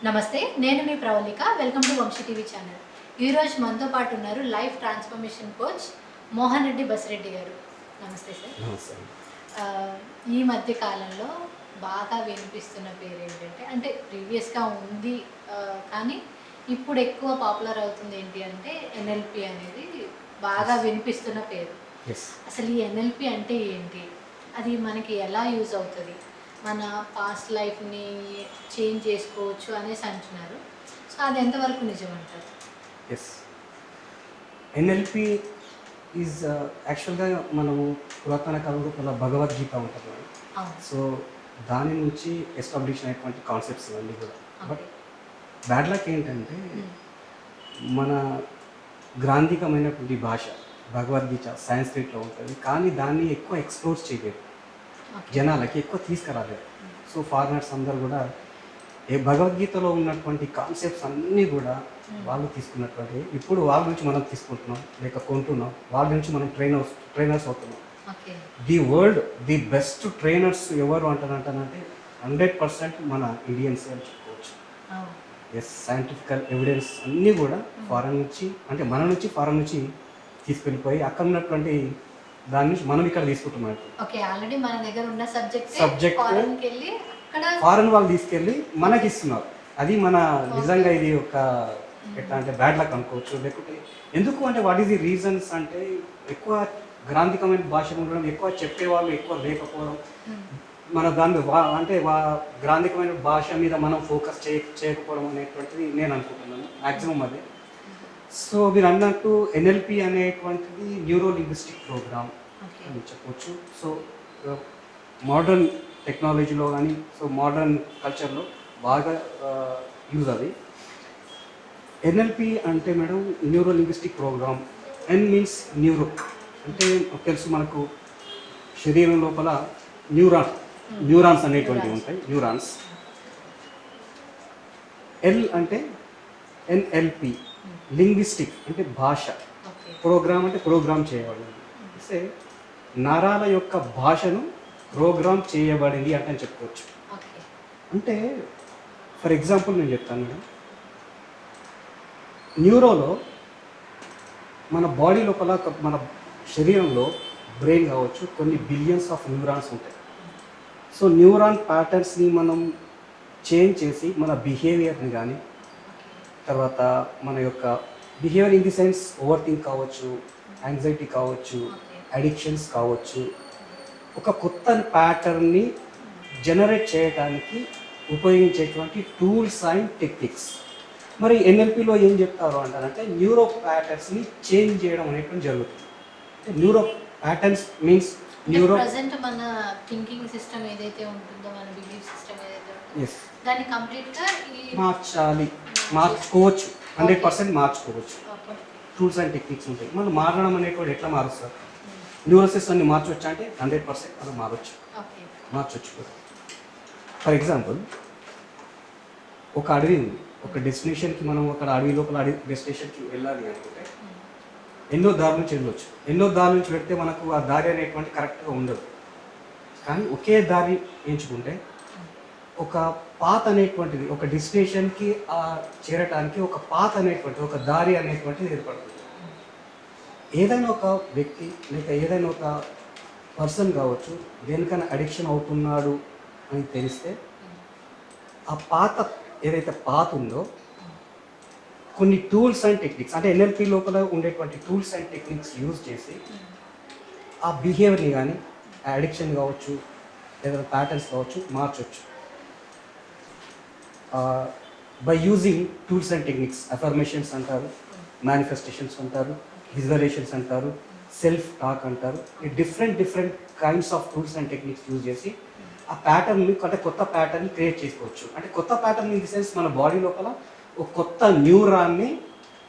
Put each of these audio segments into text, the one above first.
నమస్తే, నేను మీ Pravalika. Welcome to Vamshi TV channel. ఈరోజు మనతో పాటు ఉన్నారు life transformation coach Mohan Reddy Basireddy garu. నమస్తే సార్. నమస్తే. ఈ మధ్య కాలంలో బాగా వినిపిస్తున్న పేరు ఏంటంటే, అంటే ప్రీవియస్గా ఉంది కానీ ఇప్పుడు ఎక్కువ పాపులర్ అవుతుంది ఏంటి అంటే ఎన్ఎల్పి అనేది బాగా వినిపిస్తున్న పేరు. అసలు ఈ ఎన్ఎల్పి అంటే ఏంటి, అది మనకి ఎలా యూజ్ అవుతుంది, మన పాస్ట్ లైఫ్ని చేంజ్ చేసుకోవచ్చు అనేసి అంటున్నారు. సో అది ఎంతవరకు నిజం అంటారు? ఎస్, ఎన్ఎల్పి ఈజ్ యాక్చువల్గా మనము పురాతన కాలంలో భగవద్గీత ఉంటుంది. సో దాని నుంచి ఎస్టాబ్లిష్ అయినటువంటి కాన్సెప్ట్స్ ఇవన్నీ కూడా. బట్ బ్యాడ్ లక్ ఏంటంటే మన గ్రాంధికమైనటువంటి భాష భగవద్గీత సాంస్క్రిట్లో ఉంటుంది, కానీ దాన్ని ఎక్కువ ఎక్స్ప్లోర్ చేయలేదు, జనాలకి ఎక్కువ తీసుకురాలేదు. సో ఫారినర్స్ అందరు కూడా భగవద్గీతలో ఉన్నటువంటి కాన్సెప్ట్స్ అన్నీ కూడా వాళ్ళు తీసుకున్నటువంటి, ఇప్పుడు వాళ్ళ నుంచి మనం తీసుకుంటున్నాం లేక కొంటున్నాం, వాళ్ళ నుంచి మనం ట్రైనర్స్ అవుతున్నాం. The world the best trainers ఎవరు అంటారంటే 100% మన ఇండియన్స్ అని చెప్పుకోవచ్చు. ఎస్, సైంటిఫికల్ ఎవిడెన్స్ అన్నీ కూడా ఫారెన్ నుంచి, అంటే మన నుంచి ఫారెన్ నుంచి తీసుకెళ్ళిపోయి అక్కడ ఉన్నటువంటి దాని నుంచి మనం ఇక్కడ తీసుకుంటున్నాం. ఆల్రెడీ మన దగ్గర ఉన్న సబ్జెక్ట్ ఫారెన్ వాళ్ళు తీసుకెళ్ళి మనకి ఇస్తున్నారు. అది మన నిజంగా ఇది ఒక ఎట్లా అంటే బ్యాడ్ లక్ అనుకోవచ్చు. లేకుంటే ఎందుకు అంటే వాట్ ఈస్ ది రీజన్స్ అంటే ఎక్కువ గ్రాంధికమైన భాష ఉండడం, ఎక్కువ చెప్పేవాళ్ళు ఎక్కువ లేకపోవడం, మన దాని అంటే గ్రాంధికమైన భాష మీద మనం ఫోకస్ చేయకపోవడం అనేటువంటిది నేను అనుకుంటున్నాను మ్యాక్సిమం అదే. సో మీరు అన్నట్టు ఎన్ఎల్పి అనేటువంటిది న్యూరో లింగ్విస్టిక్ ప్రోగ్రామ్ అని చెప్పవచ్చు. సో మోడర్న్ టెక్నాలజీలో కానీ, సో మోడర్న్ కల్చర్లో బాగా యూజ్ అది. ఎన్ఎల్పి అంటే మేడం న్యూరో లింగ్విస్టిక్ ప్రోగ్రామ్. ఎన్ మీన్స్ న్యూరో అంటే తెలుసు మనకు శరీరం లోపల న్యూరాన్స్ అనేటువంటివి ఉంటాయి, న్యూరాన్స్. ఎల్ అంటే ఎన్ఎల్పి లింగ్విస్టిక్ అంటే భాష, ప్రోగ్రామ్ అంటే ప్రోగ్రామ్ చేయబడింది. అంటే నరాల యొక్క భాషను ప్రోగ్రామ్ చేయబడింది అంటే అని చెప్పుకోవచ్చు. అంటే ఫర్ ఎగ్జాంపుల్ నేను చెప్తాను మేడం, న్యూరోలో మన బాడీ లోపల మన శరీరంలో బ్రెయిన్ కావచ్చు కొన్ని బిలియన్స్ ఆఫ్ న్యూరాన్స్ ఉంటాయి. సో న్యూరాన్ ప్యాటర్న్స్ని మనం చేంజ్ చేసి మన బిహేవియర్ని కానీ, తర్వాత మన యొక్క behaviour in the sense over think కావచ్చు, యాంగ్జైటీ కావచ్చు, అడిక్షన్స్ కావచ్చు, ఒక కొత్త ప్యాటర్న్ని జనరేట్ చేయడానికి ఉపయోగించేటువంటి టూల్స్ అండ్ టెక్నిక్స్. మరి ఎన్ఎల్పిలో ఏం చెప్తారు అంటారంటే న్యూరో ప్యాటర్న్స్ని చేంజ్ చేయడం అనేటువంటి జరుగుతుంది. Neuro patterns means neuro present మన థింకింగ్ సిస్టమ్ ఏదైతే ఉంటుందో, మన బిలీఫ్ సిస్టమ్ ఏదైతే ఉంటుందో దాన్ని కంప్లీట్గా మార్చుకోవచ్చు, 100% మార్చుకోవచ్చు. టూల్స్ అండ్ టెక్నిక్స్ ఉంటాయి. మనం మారడం అనేటువంటి ఎట్లా మారుస్తారు, న్యూరల్ సిస్టమ్ని మార్చవచ్చు అంటే 100% మనం మార్చవచ్చు కూడా. ఫర్ ఎగ్జాంపుల్ ఒక అడవి ఉంది, ఒక డెస్టినేషన్కి మనం ఒక అడవి లోపల డెస్టినేషన్కి వెళ్ళాలి అనుకుంటే ఎన్నో దారి నుంచి వెళ్ళవచ్చు. ఎన్నో దారి నుంచి వెళ్తే మనకు ఆ దారి అనేటువంటి కరెక్ట్గా ఉండదు. కానీ ఒకే దారి ఎంచుకుంటే ఒక పాత్ అనేటువంటిది, ఒక డెస్టినేషన్కి చేరటానికి ఒక పాత్ అనేటువంటి ఒక దారి అనేటువంటిది ఏర్పడుతుంది. ఏదైనా ఒక వ్యక్తి లేక ఏదైనా ఒక పర్సన్ కావచ్చు దేనికైనా అడిక్షన్ అవుతున్నాడు అని తెలిస్తే ఆ ఏదైతే పాత్ ఉందో కొన్ని టూల్స్ అండ్ టెక్నిక్స్, అంటే ఎన్ఎల్పి లోపల ఉండేటువంటి టూల్స్ అండ్ టెక్నిక్స్ యూజ్ చేసి ఆ బిహేవియర్ని కానీ, ఆ అడిక్షన్ కావచ్చు లేదా ప్యాటర్న్స్ కావచ్చు మార్చవచ్చు. By using tools and techniques, affirmations అంటారు, మేనిఫెస్టేషన్స్ అంటారు, విజువలైజేషన్స్ అంటారు, సెల్ఫ్ టాక్ అంటారు. ఈ different kinds of tools and techniques use చేసి ఆ ప్యాటర్న్ని, అంటే కొత్త ప్యాటర్న్ని క్రియేట్ చేసుకోవచ్చు. అంటే కొత్త ప్యాటర్న్ ఇన్ ది సెన్స్ మన బాడీ లోపల ఒక కొత్త న్యూరాన్ని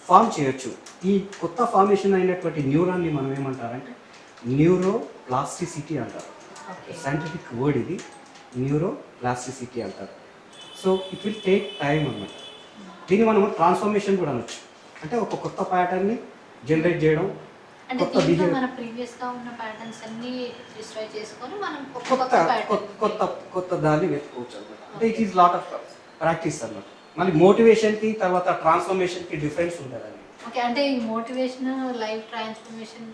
ఫామ్ చేయొచ్చు. ఈ కొత్త ఫార్మేషన్ అయినటువంటి న్యూరాన్ని మనం ఏమంటారంటే న్యూరో ప్లాస్టిసిటీ అంటారు. సైంటిఫిక్ వర్డ్ ఇది, న్యూరో ప్లాస్టిసిటీ అంటారు. So it will take time అన్నమాట. దీన్ని మనం ట్రాన్స్ఫర్మేషన్ కూడా అనొచ్చు. అంటే ఒక కొత్త ప్యాటర్న్ని జనరేట్ చేయడం, కొత్త బిహేవియర్, మన ప్రీవియస్గా ఉన్న ప్యాటర్న్స్ అన్ని డిస్ట్రాయ్ చేసుకొని మనం కొత్త దాన్ని వెతుకోవచ్చు అన్నమాట. అంటే it is lot of practice అన్నమాట. మళ్ళీ మోటివేషన్కి తర్వాత ట్రాన్స్ఫర్మేషన్కి డిఫరెన్స్ ఉంటుందండి. ఓకే. అంటే ఈ మోటివేషన్, లైఫ్ ట్రాన్స్‌ఫర్మేషన్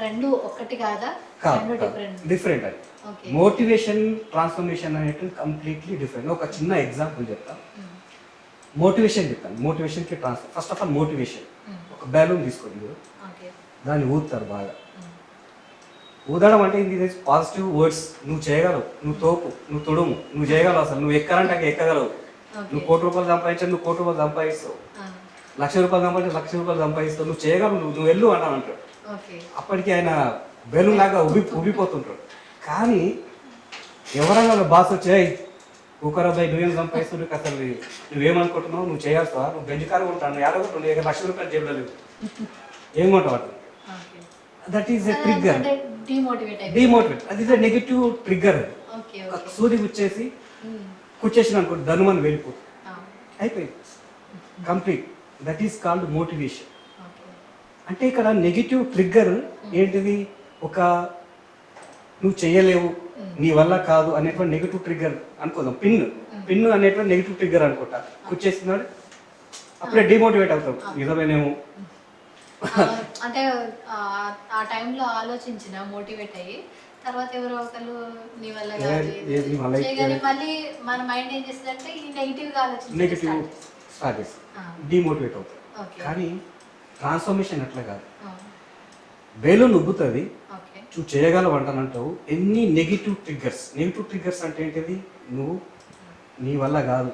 రెండు ఒక్కటి కాదా? రెండు డిఫరెంట్. డిఫరెంట్ అది. ఓకే. మోటివేషన్ ట్రాన్స్ఫర్మేషన్ అనేటువంటి కంప్లీట్లీ డిఫరెంట్. ఒక చిన్న ఎగ్జాంపుల్ చెప్తాను. హ్మ్. మోటివేషన్ చెప్తాను. మోటివేషన్కి transfer. First of all motivation. ఒక బ్యాలూన్ తీసుకోండి మీరు. ఓకే. దాన్ని ఊదుతారు బాగా. హ్మ్. ఊదడం అంటే ఇది పాజిటివ్ వర్డ్స్. నువ్వు చేయగలవు, నువ్వు తోపు, నువ్వు తుడుము, నువ్వు చేయగలవు, అసలు నువ్వు ఎక్కాలంటే ఎక్కగలవు, నువ్వు ఓకే. 1,00,00,000 రూపాయలు సంపాదించాలి, నువ్వు 1,00,00,000 రూపాయలు సంపాదిస్తావు, ఆ! 1,00,000 రూపాయలు సంపాదించి 1,00,000 రూపాయలు సంపాదిస్తావు, నువ్వు చేయగలవు, నువ్వు వెళ్ళు అంటావు అంటాడు. ఓకే. అప్పటికి ఆయన బెలూన్ లాగా ఉబ్బిపోతుంటాడు. కానీ ఎవరైనా బాస్ వచ్చాయి కుక్కరాబాయి నువ్వేం సంపాదిస్తున్నావు, అసలు నువ్వేమనుకుంటున్నావు, నువ్వు చేయాల్సా, నువ్వు బెంచ్ కారు ఉంటాను ఏడగొట్టు, నువ్వు 1,00,000 రూపాయలు జేబులో లేవు, ఏం కొంటావు అట్లా. Okay. That is a trigger. అంటే డీమోటివేట్ డిమోటివేట్. అది ఇస్ ఎ నెగిటివ్ ట్రిగ్గర్. అది ఓకే. ఒక ఓకే. సూది గుచ్చేసి హ్మ్. కుచ్చేసిన అనుకో ధనుమని వెళ్ళిపోతుంది, ఆ! అయిపోయింది complete. That is called motivation. Okay. అంటే ఇక్కడ నెగిటివ్ ట్రిగ్గర్ ఏంటిది, ఒక నువ్వు చేయలేవు, నీ వల్ల కాదు అనేటువంటి నెగిటివ్ ట్రిగ్గర్ అనుకుందాం. పిన్ను అనేటువంటి నెగిటివ్ ట్రిగ్గర్ అనుకుంటా, కుచ్చేస్తున్నాడు, అప్పుడే డిమోటివేట్ అవుతాం. నిజమేనేమో. అంటే ఆ టైంలో ఆలోచించిన మోటివేట్ అయ్యి తర్వాత ఎవరో ఒకళ్ళు నీ వల్ల కాదు ఏది నీ వల్ల చేయగానే మళ్ళీ మన మైండ్ ఏం చేస్తుందంటే ఈ నెగిటివ్గా నెగిటివ్ ఆలోచించడం స్టార్ట్ చేస్తాం, డిమోటివేట్ అవుతాం. ఓకే. కానీ ట్రాన్స్ఫర్మేషన్ అట్లా కాదు. ఆ, బేలూన్ ఉబ్బుతుంది, ఓకే. నువ్వు చేయగలవు అంటానంటావు. ఎన్ని నెగిటివ్ ట్రిగ్గర్స్ అంటే ఏంటిది, నువ్వు నీ వల్ల కాదు,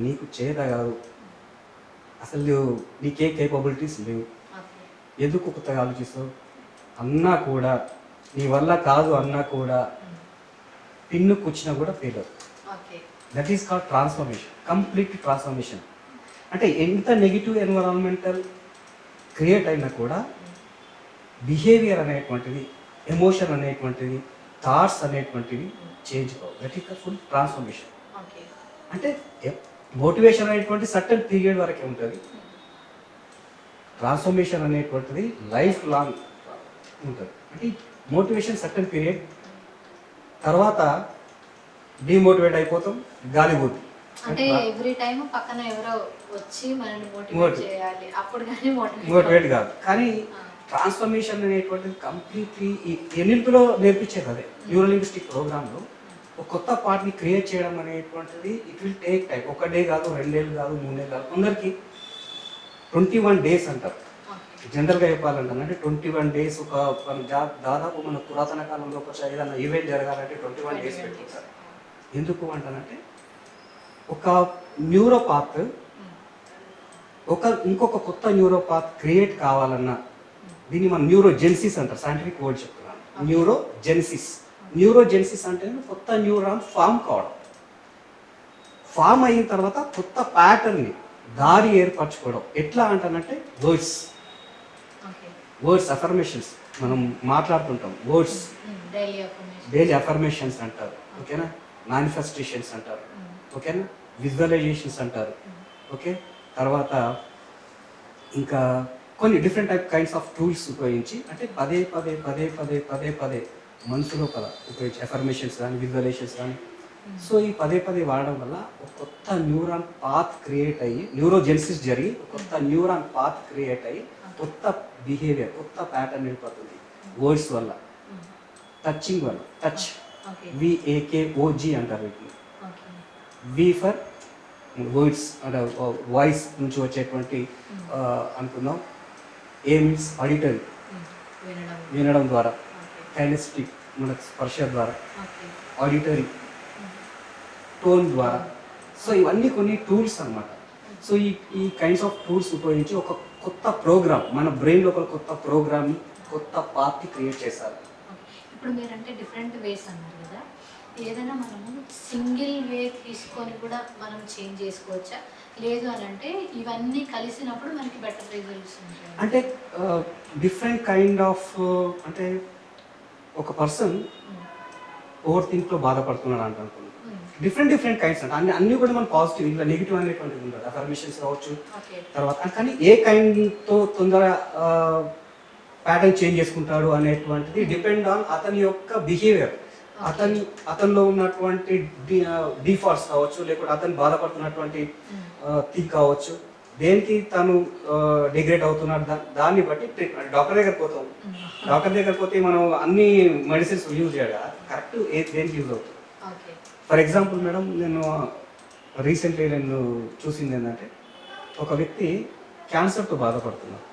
నీకు చేత కాదు, అసలు నీకే కేపబిలిటీస్ లేవు, ఓకే. ఎందుకు కొత్తగా ఆలోచిస్తావు అన్నా కూడా, నీ వల్ల కాదు అన్నా కూడా, పిన్ను కూర్చున్నా కూడా ఫెయిల్ అవుతుంది. Okay. That is called transformation, complete transformation. అంటే ఎంత నెగిటివ్ ఎన్విరాన్మెంటల్ క్రియేట్ అయినా కూడా బిహేవియర్ అనేటువంటిది, ఎమోషన్ అనేటువంటిది, థాట్స్ అనేటువంటివి చేంజ్ కావు. That is the full transformation. Okay. అంటే మోటివేషన్ అనేటువంటి సర్టన్ పీరియడ్ వరకే ఉంటుంది, ట్రాన్స్ఫర్మేషన్ అనేటువంటిది లైఫ్ లాంగ్ ఉంటుంది. అంటే మోటివేషన్ సర్టన్ పీరియడ్ తర్వాత డిమోటివేట్ అయిపోతాం, గాలిపోతుంది. అంటే ఎవ్రీ టైం పక్కన ఎవరో వచ్చి మనల్ని మోటివేట్ Motivate. చేయాలి అప్పుడు కానీ మోటివేట్ కాదు. కానీ ట్రాన్స్ఫర్మేషన్ అనేటువంటిది కంప్లీట్లీ ఈ ఎన్నింటిలో నేర్పించేది అదే. న్యూరో లింగ్విస్టిక్ ప్రోగ్రాంలో ఒక కొత్త పార్ట్ని క్రియేట్ చేయడం అనేటువంటిది it will take time. 1 day కాదు, 2 ఏళ్ళు కాదు, 3 ఏళ్ళు కాదు, కొందరికి 21 days అంటారు. జనరల్గా చెప్పాలంటే అంటే 21 days. ఒక దాదాపు మన పురాతన కాలంలో ఒక ఏదైనా ఈవెంట్ జరగాలంటే 21 days పెట్టుకుంటారు. ఎందుకు అంటానంటే ఒక న్యూరోపాత్ ఇంకొక కొత్త న్యూరోపాత్ క్రియేట్ కావాలన్నా, దీన్ని మనం న్యూరోజెన్సిస్ అంటారు, సైంటిఫిక్ వర్డ్ చెప్తున్నాను. న్యూరోజెన్సిస్ అంటే కొత్త న్యూరాన్ ఫామ్ కావడం. ఫామ్ అయిన తర్వాత కొత్త ప్యాటర్న్ని దారి ఏర్పరచుకోవడం. ఎట్లా అంటానంటే వర్డ్స్ అఫర్మేషన్స్ మనం మాట్లాడుతుంటాం, వర్డ్స్ డైలీ అఫర్మేషన్స్ అంటారు, ఓకేనా, మేనిఫెస్టేషన్స్ అంటారు, ఓకేనా, విజువలైజేషన్స్ అంటారు, ఓకే. తర్వాత ఇంకా కొన్ని డిఫరెంట్ కైండ్స్ ఆఫ్ టూల్స్ ఉపయోగించి, అంటే పదే పదే మనసులో ఉపయోగించి అఫర్మేషన్స్ కానీ విజువలైజేషన్స్ కానీ. సో ఈ పదే వాడడం వల్ల ఒక కొత్త న్యూరాన్ పాత్ క్రియేట్ అయ్యి, న్యూరోజెన్సిస్ జరిగి కొత్త న్యూరాన్ పాత్ క్రియేట్ అయ్యి కొత్త బిహేవియర్, కొత్త ప్యాటర్న్ ఏర్పడుతుంది వర్డ్స్ వల్ల, టచింగ్ వల్ల. టచ్, VAKOG అంటారు వీటిని. వి ఫర్ వర్డ్స్, అంటే వాయిస్ నుంచి వచ్చేటువంటి అనుకుందాం. ఏ మీన్స్ ఆడిటరీ, వినడం ద్వారా. కైనెస్టిక్, మన స్పర్శ ద్వారా. ఆడిటరీ, టోన్ ద్వారా. సో ఇవన్నీ కొన్ని టూల్స్ అన్నమాట. సో ఈ కైండ్స్ ఆఫ్ టూల్స్ ఉపయోగించి ఒక కొత్త ప్రోగ్రామ్, మన బ్రెయిన్ లోపల కొత్త ప్రోగ్రామ్, కొత్త పార్ట్ని క్రియేట్ చేశారు. ఇప్పుడు మీరంటే డిఫరెంట్ వేస్ అన్నారు కదా, ఏదైనా మనము సింగిల్ వే తీసుకొని కూడా మనం చేంజ్ చేసుకోవచ్చా, లేదు అని అంటే ఇవన్నీ కలిసినప్పుడు మనకి బెటర్ రిజల్ట్స్ ఉంటాయి? అంటే డిఫరెంట్ కైండ్ ఆఫ్, అంటే ఒక పర్సన్ ఓవర్ థింక్లో బాధపడుతున్నాడు అంటే అనుకున్నాను, డిఫరెంట్ కైండ్స్ అంటే అన్ని కూడా మన పాజిటివ్, ఇలా నెగిటివ్ అనేటువంటిది ఉండదు. అఫర్మేషన్స్ కావచ్చు, తర్వాత కానీ ఏ కైండ్తో తొందరగా ప్యాటర్న్ చేంజ్ చేసుకుంటాడు అనేటువంటిది డిపెండ్ ఆన్ అతని యొక్క బిహేవియర్. అతనిలో ఉన్నటువంటి డిఫాల్ట్స్ కావచ్చు, లేకపోతే అతను బాధపడుతున్నటువంటి థింగ్ కావచ్చు, దేనికి తను డిగ్రేడ్ అవుతున్నాడు దాన్ని బట్టి ట్రీట్మెంట్ డాక్టర్ దగ్గర పోతాం. డాక్టర్ దగ్గర పోతే మనం అన్ని మెడిసిన్స్ యూజ్ చేయాలి కదా, కరెక్ట్ దేనికి యూజ్ అవుతుంది. ఫర్ ఎగ్జాంపుల్ మేడం, నేను రీసెంట్లీ చూసింది ఏంటంటే, ఒక వ్యక్తి క్యాన్సర్తో బాధపడుతున్నారు.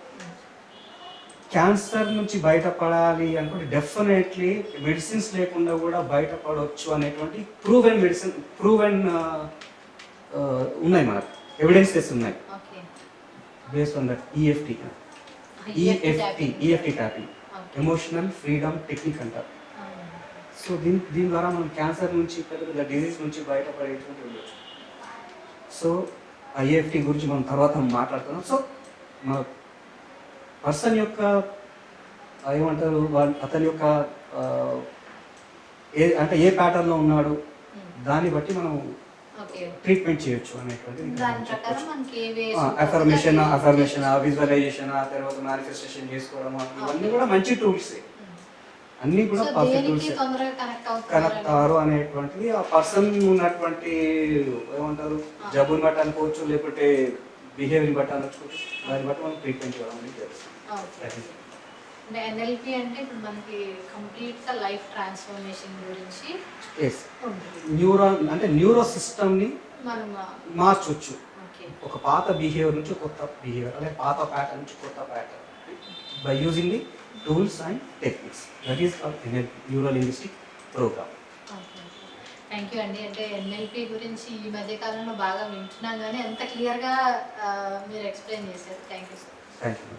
క్యాన్సర్ నుంచి బయటపడాలి అనుకుంటే డెఫినెట్లీ మెడిసిన్స్ లేకుండా కూడా బయటపడవచ్చు అనేటువంటి ప్రూవెన్ ఉన్నాయి, మనకు ఎవిడెన్సెస్ ఉన్నాయి. Based on that EFT tapping, emotional freedom technique అంటారు. సో దీని ద్వారా మనం క్యాన్సర్ నుంచి, పెద్ద పెద్ద డిజీజ్ నుంచి బయటపడేటువంటి ఉండొచ్చు. సో ఐఎఫ్టీ గురించి మనం తర్వాత మాట్లాడుతున్నాం. సో మన పర్సన్ యొక్క ఏమంటారు, అతని యొక్క ఏ ప్యాటర్న్లో ఉన్నాడు దాన్ని బట్టి మనం ట్రీట్మెంట్ చేయొచ్చు అనేటువంటిది. అఫర్మేషన్, విజువలైజేషన్, తర్వాత మేనిఫెస్టేషన్ చేసుకోవడం, ఇవన్నీ కూడా మంచి టూల్స్. అన్నీ కూడా పాజిటివ్ టూల్స్. కనెక్ట్ అవ్వరు అనేటువంటిది ఆ పర్సన్ ఉన్నటువంటి ఏమంటారు జబ్బుని బట్టి అనుకోవచ్చు, లేకపోతే బిహేవియర్ బట్టి అనుకోవచ్చు. దాన్ని బట్టి మనం ట్రీట్మెంట్ చేయడం అనేది తెలుస్తుంది. అంటే ఎన్ఎల్పి అంటే ఇప్పుడు మనకి కంప్లీట్గా లైఫ్ ట్రాన్స్ఫర్మేషన్ గురించి న్యూరో సిస్టమ్ని మనం మార్చొచ్చు. ఒక పాత బిహేవియర్ నుంచి కొత్త బిహేవియర్, అలాగే పాత ప్యాటర్న్ నుంచి కొత్త pattern by using the tools and techniques. That is called NLP, neuro linguistic program. Thank you అండి. అంటే ఎన్ఎల్పి గురించి ఈ మధ్య కాలంలో బాగా వింటున్నాం, కానీ ఎంత క్లియర్గా మీరు ఎక్స్ప్లెయిన్ చేశారు. Thank you sir. Thank you.